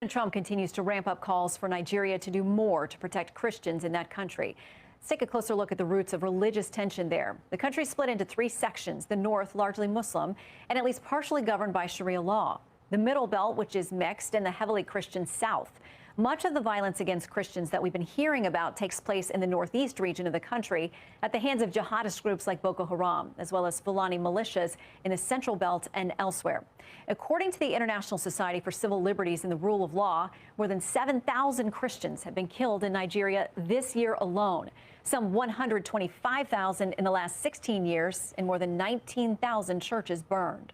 Trump continues to ramp up calls for Nigeria to do more to protect Christians in that country. Let's take a closer look at the roots of religious tension there. The country is split into three sections, the north largely Muslim and at least partially governed by Sharia law. The middle belt, which is mixed, and the heavily Christian south. Much of the violence against Christians that we've been hearing about takes place in the northeast region of the country at the hands of jihadist groups like Boko Haram, as well as Fulani militias in the central belt and elsewhere. According to the International Society for Civil Liberties and the Rule of Law, more than 7,000 Christians have been killed in Nigeria this year alone, some 125,000 in the last 16 years, and more than 19,000 churches burned.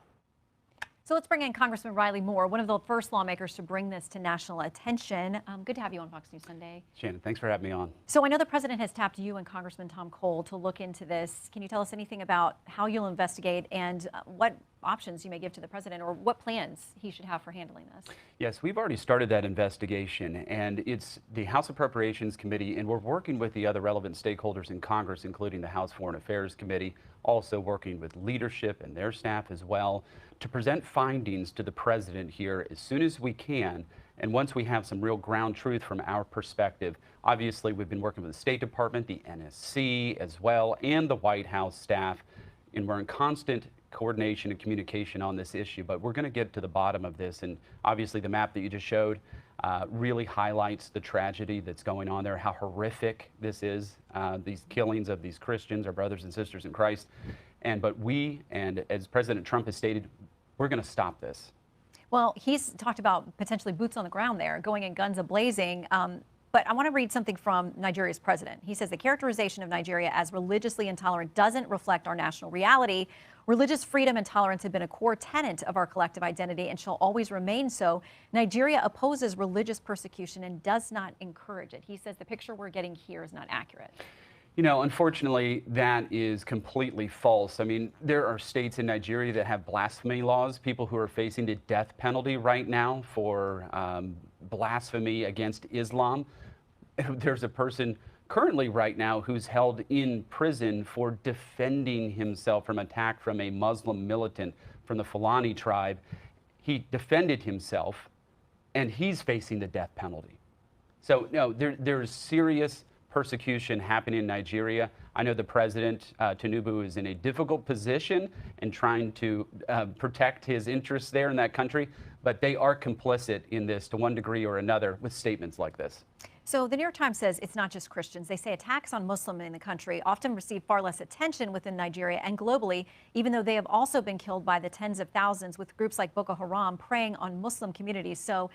So let's bring in Congressman Riley Moore, one of the first lawmakers to bring this to national attention. Good to have you on Fox News Sunday. Shannon, thanks for having me on. So I know the president has tapped you and Congressman Tom Cole to look into this. Can you tell us anything about how you'll investigate and what options you may give to the president, or what plans he should have for handling this? Yes, we've already started that investigation, and it's the House Appropriations Committee, and we're working with the other relevant stakeholders in Congress, including the House Foreign Affairs Committee, also working with leadership and their staff as well, to present findings to the president here as soon as we can. And once we have some real ground truth from our perspective. Obviously, we've been working with the State Department, the NSC as well, and the White House staff, and we're in constant coordination and communication on this issue, but we're going to get to the bottom of this. And obviously the map that you just showed really highlights the tragedy that's going on there, how horrific this is, these killings of these Christians, our brothers and sisters in Christ. But we, and as President Trump has stated, we're going to stop this. Well, he's talked about potentially boots on the ground there, going in guns a-blazing. But I want to read something from Nigeria's president. He says the characterization of Nigeria as religiously intolerant doesn't reflect our national reality. Religious freedom and tolerance have been a core tenet of our collective identity and shall always remain so. Nigeria opposes religious persecution and does not encourage it. He says the picture we're getting here is not accurate. You know, unfortunately, that is completely false. I mean, there are states in Nigeria that have blasphemy laws, people who are facing the death penalty right now for blasphemy against Islam. There's a person currently right now who's held in prison for defending himself from attack from a Muslim militant from the Fulani tribe. He defended himself, and he's facing the death penalty. So, no, there's serious persecution happening in Nigeria. I know the president, Tinubu, is in a difficult position in trying to protect his interests there in that country, but they are complicit in this to one degree or another with statements like this. So the New York Times says it's not just Christians. They say attacks on Muslims in the country often receive far less attention within Nigeria and globally, even though they have also been killed by the tens of thousands, with groups like Boko Haram preying on Muslim communities. So